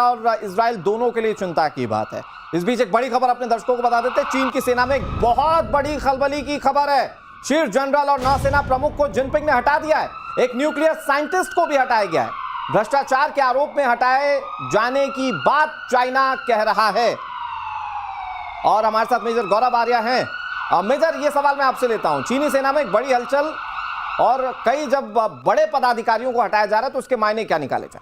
और इजराइल दोनों के लिए चिंता की बात है। इस बीच एक बड़ी खबर अपने दर्शकों को बता देते हैं। चीन की सेना में एक बहुत बड़ी खलबली की खबर है। शीर्ष जनरल और नौसेना प्रमुख को जिनपिंग ने हटा दिया है। एक न्यूक्लियर साइंटिस्ट को भी हटाया गया है। भ्रष्टाचार के आरोप में हटाए जाने की बात चाइना कह रहा है। और हमारे साथ मेजर गौरव आर्या हैं। मेजर, ये सवाल मैं आपसे लेता हूं। चीनी सेना में एक बड़ी हलचल और कई जब बड़े पदाधिकारियों को हटाया जा रहा है तो उसके मायने क्या निकाले जाए?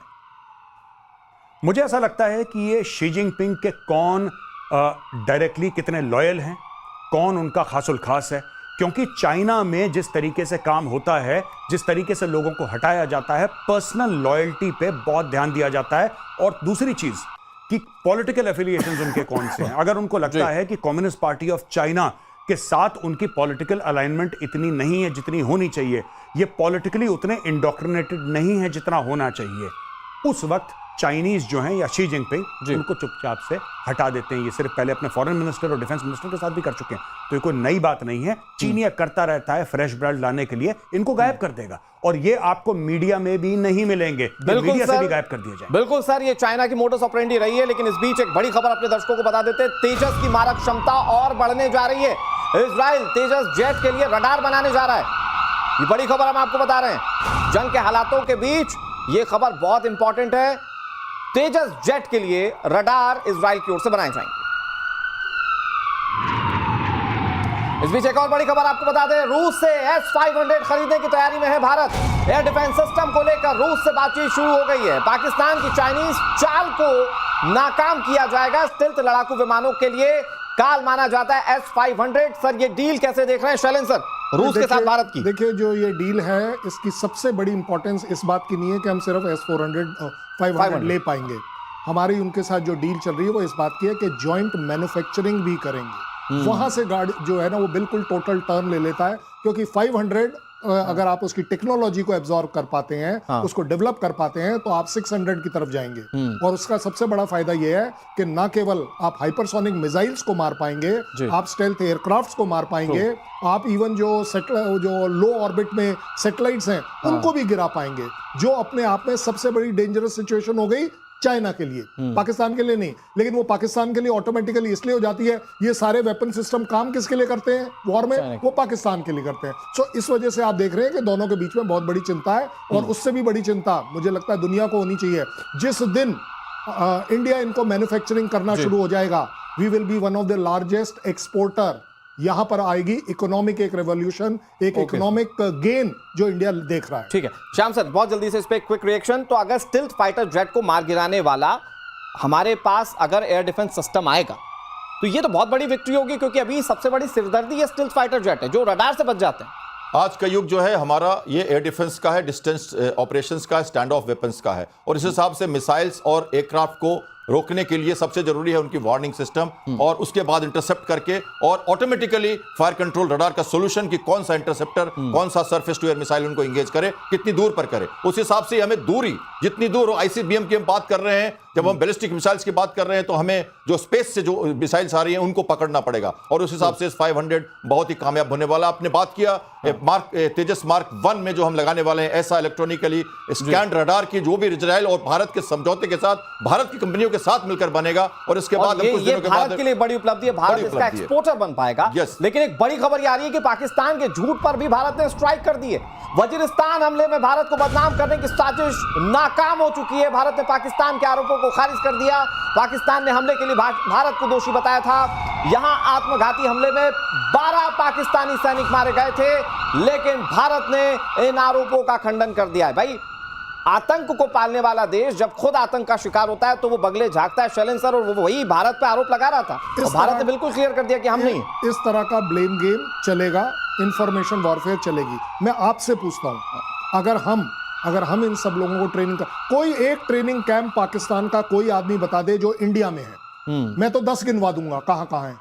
मुझे ऐसा लगता है कि ये शी जिनपिंग के कौन डायरेक्टली कितने लॉयल हैं, कौन उनका खासुल खास है, क्योंकि चाइना में जिस तरीके से काम होता है, जिस तरीके से लोगों को हटाया जाता है, पर्सनल लॉयल्टी पे बहुत ध्यान दिया जाता है। और दूसरी चीज कि पॉलिटिकल एफिलिएशंस उनके कौन से हैं। अगर उनको लगता है कि कम्युनिस्ट पार्टी ऑफ चाइना के साथ उनकी पॉलिटिकल अलाइनमेंट इतनी नहीं है जितनी होनी चाहिए, ये पॉलिटिकली उतने इंडोक्ट्रिनेटेड नहीं है जितना होना चाहिए, उस वक्त चाइनीज जो हैं या शी जिनपिंग उनको चुपचाप से हटा देते हैं। ये सिर्फ पहले अपने फॉरेन मिनिस्टर और डिफेंस मिनिस्टर के साथ भी कर चुके हैं, तो ये कोई नई बात नहीं है। चीन ये करता रहता है, फ्रेश ब्लड लाने के लिए इनको गायब कर देगा। और ये आपको मीडिया में भी नहीं मिलेंगे, मीडिया से भी गायब कर दिया जाए। बिल्कुल सर, ये चाइना की मोडस ऑपरेंडी रही है। लेकिन इस बीच एक बड़ी खबर अपने दर्शकों को बता देते हैं। तेजस की मारक क्षमता और बढ़ने जा रही है। इजराइल तेजस जेट के लिए रडार बनाने जा रहा है। ये बड़ी खबर हम आपको बता रहे हैं। जंग के हालातों के बीच ये खबर बहुत इंपॉर्टेंट है। तेजस जेट के लिए रडार इजराइल की ओर से बनाए जाएंगे। इस बीच एक और बड़ी खबर आपको बता दें। रूस से S-500 खरीदने की तैयारी में है भारत। एयर डिफेंस सिस्टम को लेकर रूस से बातचीत शुरू हो गई है। पाकिस्तान की चाइनीज चाल को नाकाम किया जाएगा। स्टिल्थ लड़ाकू विमानों के लिए काल माना जाता है S-500। सर, ये डील कैसे देख रहे हैं शैलेंद्र सर, रूस के साथ भारत की? देखिए, जो ये डील है इसकी सबसे बड़ी इंपॉर्टेंस इस बात की नहीं है कि हम सिर्फ S-500 ले पाएंगे। हमारी उनके साथ जो डील चल रही है वो इस बात की है कि जॉइंट मैन्युफैक्चरिंग भी करेंगे। वहां से गाड़ी जो है ना वो बिल्कुल टोटल टर्न ले लेता है, क्योंकि 500 अगर आप उसकी टेक्नोलॉजी को एब्जॉर्ब कर पाते हैं, उसको डेवलप कर पाते हैं, तो आप 600 की तरफ जाएंगे। और उसका सबसे बड़ा फायदा यह है कि ना केवल आप हाइपरसोनिक मिसाइल्स को मार पाएंगे, आप स्टेल्थ एयरक्राफ्ट्स को मार पाएंगे, आप इवन जो लो ऑर्बिट में सैटेलाइट्स हैं उनको भी गिरा पाएंगे, जो अपने आप में सबसे बड़ी डेंजरस सिचुएशन हो गई चाइना के लिए, पाकिस्तान के लिए नहीं। लेकिन वो पाकिस्तान के लिए ऑटोमेटिकली इसलिए हो जाती है, ये सारे वेपन सिस्टम काम किसके लिए करते हैं वॉर में? वो पाकिस्तान के लिए करते हैं। सो इस वजह से आप देख रहे हैं कि दोनों के बीच में बहुत बड़ी चिंता है। और उससे भी बड़ी चिंता मुझे लगता है दुनिया को होनी चाहिए। जिस दिन इंडिया इनको मैन्युफैक्चरिंग करना शुरू हो जाएगा, we will be one of the largest exporter. यहां पर आएगी इकोनॉमिक एक रेवोल्यूशन, एक इकोनॉमिक गेन जो इंडिया देख रहा है। ठीक है श्याम सर, बहुत जल्दी से इस पे क्विक रिएक्शन। तो अगर स्टिल्थ फाइटर जेट को मार गिराने वाला हमारे पास अगर एयर डिफेंस सिस्टम आएगा तो ये तो बहुत बड़ी विक्ट्री होगी, क्योंकि अभी सबसे बड़ी सिरदर्दी ये स्टिल्थ फाइटर जेट है जो रडार से बच जाते हैं। आज का युग जो है हमारा ये एयर डिफेंस का है, डिस्टेंस ऑपरेशंस का, स्टैंड ऑफ वेपन्स का है। और इस हिसाब से मिसाइल्स और एयरक्राफ्ट को रोकने के लिए सबसे जरूरी है उनकी वार्निंग सिस्टम, और उसके बाद इंटरसेप्ट करके और ऑटोमेटिकली फायर कंट्रोल रडार का सॉल्यूशन कि कौन सा इंटरसेप्टर, कौन सा सरफेस टू एयर मिसाइल उनको एंगेज करे, कितनी दूर पर करे। उस हिसाब से हमें दूरी जितनी दूर हो, ICBM की हम बात कर रहे हैं, जब हम बैलिस्टिक मिसाइल्स की बात कर रहे हैं तो हमें जो स्पेस से जो मिसाइल्स आ रही हैं उनको पकड़ना पड़ेगा। और उस हिसाब से S-500 बहुत ही कामयाब होने वाला। आपने बात किया तेजस मार्क 1 में जो हम लगाने वाले हैं, ऐसा इलेक्ट्रॉनिकली स्कैन रडार की जो भी इजराइल और भारत के समझौते के साथ भारत की कंपनियों के साथ मिलकर बनेगा। और इसके बाद कुछ दिनों के बाद के लिए बड़ी उपलब्धि है, भारत इसका एक्सपोर्टर बन पाएगा। लेकिन एक बड़ी खबर ये आ रही है कि पाकिस्तान के झूठ पर भी भारत ने स्ट्राइक कर दी है। वजीरिस्तान हमले में भारत को बदनाम करने की साजिश नाकाम हो चुकी है। भारत ने पाकिस्तान के आरोपों को खारिज कर दिया। पाकिस्तान ने हमले के लिए भारत को दोषी बताया था। यहां आत्मघाती हमले में 12 पाकिस्तानी सैनिक मारे गए थे, लेकिन भारत ने इन आरोपों का खंडन कर दिया है। भाई, आतंक को पालने वाला देश जब खुद आतंक का शिकार होता है तो वो बगले झांकता है शैलेंद्र सर, और वो वही भारत पे आरोप लगा रहा था। और भारत ने बिल्कुल क्लियर कर दिया कि हम नहीं। इस तरह का ब्लेम गेम चलेगा, इंफॉर्मेशन वॉरफेयर चलेगी। मैं आपसे पूछता हूं, अगर हम इन सब लोगों को ट्रेनिंग कोई एक ट्रेनिंग कैंप पाकिस्तान का कोई आदमी बता दे जो इंडिया में है, मैं तो 10 गिनवा दूंगा कहां है।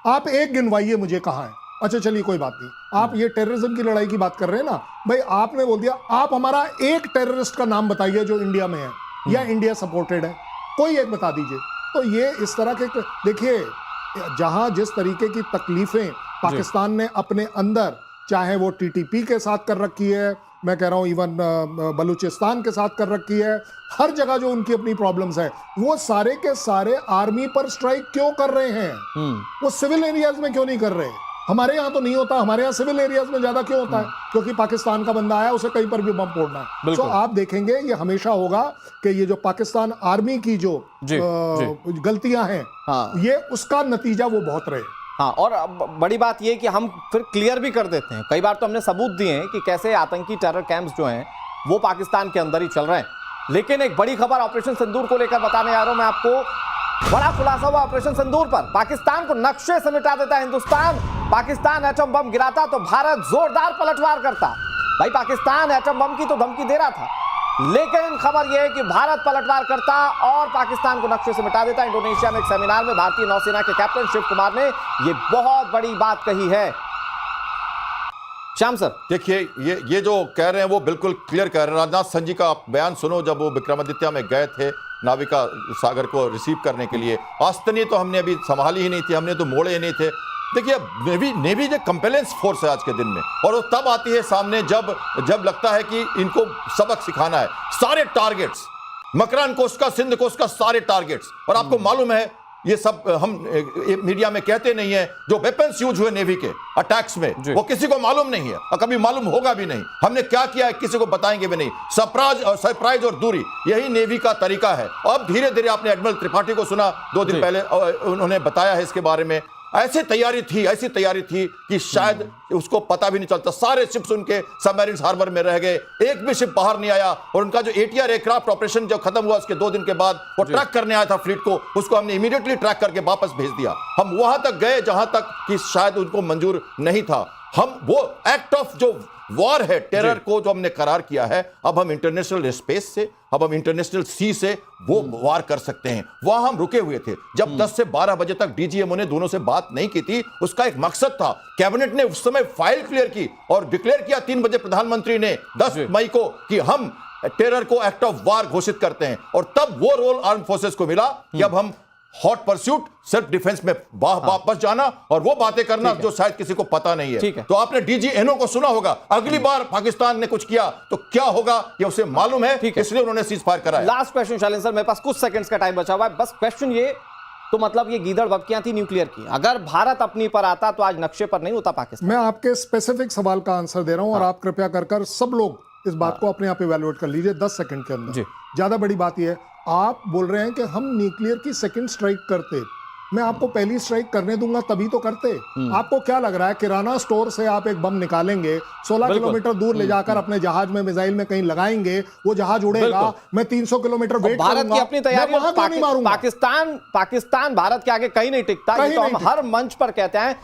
आप एक गिनवाइए मुझे कहां है। अच्छा चलिए कोई बात नहीं, आप ये टेररिज्म की लड़ाई की बात कर रहे हैं ना भाई, आपने बोल दिया आप हमारा एक टेररिस्ट का नाम बताइए जो इंडिया में है या इंडिया सपोर्टेड है, कोई एक बता दीजिए। तो ये इस तरह के देखिए, जहां जिस तरीके की तकलीफें पाकिस्तान ने अपने अंदर, चाहे वो TTP के साथ कर रखी है, मैं कह रहा हूं इवन बलूचिस्तान के साथ कर रखी है, हर जगह जो उनकी अपनी प्रॉब्लम्स है, वो सारे के सारे आर्मी पर स्ट्राइक क्यों कर रहे हैं? वो सिविल एरियाज में क्यों नहीं कर रहे? हमारे यहाँ तो नहीं होता, हमारे यहाँ सिविल एरियाज में ज्यादा क्यों होता है? क्योंकि पाकिस्तान का बंदा आया, उसे कहीं पर भी बम फोड़ना है। तो आप देखेंगे ये हमेशा होगा कि ये जो पाकिस्तान आर्मी की जो गलतियां हैं, ये उसका नतीजा वो बहुत रहे। हाँ, और बड़ी बात ये कि हम फिर क्लियर भी कर देते हैं, कई बार तो हमने सबूत दिए हैं कि कैसे आतंकी टेरर कैंप्स जो हैं वो पाकिस्तान के अंदर ही चल रहे हैं। लेकिन एक बड़ी खबर ऑपरेशन सिंदूर को लेकर बताने जा रहा हूं मैं आपको। बड़ा खुलासा हुआ ऑपरेशन सिंदूर पर, पाकिस्तान को नक्शे से मिटा देता हिंदुस्तान। पाकिस्तान एटम बम गिराता तो भारत जोरदार पलटवार करता। भाई पाकिस्तान एटम बम की तो धमकी दे रहा था, लेकिन खबर यह है कि भारत पलटवार करता और पाकिस्तान को नक्शे से मिटा देता। इंडोनेशिया में एक सेमिनार में भारतीय नौसेना के कैप्टन शिव कुमार ने यह बहुत बड़ी बात कही है। श्याम सर देखिए, ये जो कह रहे हैं वो बिल्कुल क्लियर कह रहे हैं। राजनाथ सिंह जी का बयान सुनो, जब वो विक्रमादित्य में गए थे नाविका सागर को रिसीव करने के लिए। आस्तनी तो हमने अभी संभाली ही नहीं थी, हमने तो मोड़े ही नहीं थे। देखिए, नेवी जो कंपेलेंस फोर्स है आज के दिन में, और वो तब आती है सामने जब लगता है कि इनको सबक सिखाना है। सारे टारगेट्स, मकरान कोस्ट का, सिंध कोस्ट का, सारे टारगेट्स। और आपको मालूम है, ये सब हम मीडिया में कहते नहीं है, जो वेपन्स यूज हुए नेवी के अटैक्स में, वो किसी को मालूम नहीं है और कभी मालूम होगा भी नहीं। हमने क्या किया है किसी को बताएंगे भी नहीं। सरप्राइज और दूरी, यही नेवी का तरीका है। अब धीरे धीरे आपने एडमिरल त्रिपाठी को सुना 2 दिन पहले, उन्होंने बताया है इसके बारे में। ऐसी तैयारी थी कि शायद उसको पता भी नहीं चलता। सारे शिप्स उनके सबमरीन हार्बर में रह गए, एक भी शिप बाहर नहीं आया। और उनका जो ATR एयरक्राफ्ट ऑपरेशन जो खत्म हुआ उसके 2 दिन के बाद वो ट्रैक करने आया था फ्लीट को, उसको हमने इमीडिएटली ट्रैक करके वापस भेज दिया। हम वहां तक गए जहां तक कि शायद उनको मंजूर नहीं था। हम वो एक्ट ऑफ जो वॉर है टेरर को जो हमने करार किया है, अब हम इंटरनेशनल स्पेस से, अब हम इंटरनेशनल सी से वो वार कर सकते हैं। वहां हम रुके हुए थे। जब 10 से 12 बजे तक DGMO ने दोनों से बात नहीं की थी, उसका एक मकसद था। कैबिनेट ने उस समय फाइल क्लियर की और डिक्लेयर किया 3 बजे प्रधानमंत्री ने 10 मई को कि हम टेरर को एक्ट ऑफ वार घोषित करते हैं। और तब वो रोल आर्म फोर्सेस को मिला कि अब हम हॉट परस्यूट, सेल्फ डिफेंस में वापस जाना और वो बातें करना जो शायद किसी को पता नहीं है। तो आपने DGNO को सुना होगा, अगली बार पाकिस्तान ने कुछ किया तो क्या होगा ये उसे मालूम है, इसलिए उन्होंने सीज फायर कराया। लास्ट क्वेश्चन शैलेंद्र सर, मेरे पास कुछ सेकंड्स का टाइम बचा हुआ है, बस क्वेश्चन ये, तो मतलब ये गीदड़ बकरियां थी न्यूक्लियर की, अगर भारत अपनी पर आता तो आज नक्शे पर नहीं होता पाकिस्तान। मैं आपके स्पेसिफिक सवाल का आंसर दे रहा हूं और आप कृपया कर सब लोग इस बात को अपने आप इवैल्यूएट कर लीजिए 10 सेकंड के अंदर। ज्यादा बड़ी बात यह है, आप बोल रहे हैं कि हम न्यूक्लियर की सेकंड स्ट्राइक करते, मैं आपको पहली स्ट्राइक करने दूंगा तभी तो करते। आपको क्या लग रहा है किराना स्टोर से आप एक बम निकालेंगे, 16 किलोमीटर दूर ले जाकर अपने जहाज में, मिसाइल में कहीं लगाएंगे, वो जहाज उड़ेगा, मैं 300 किलोमीटर वेट करूंगा, भारत की अपनी तैयारी, नहीं मारूंगा। पाकिस्तान भारत के आगे कहीं नहीं टिकता, ये तो हम हर मंच पर कहते हैं।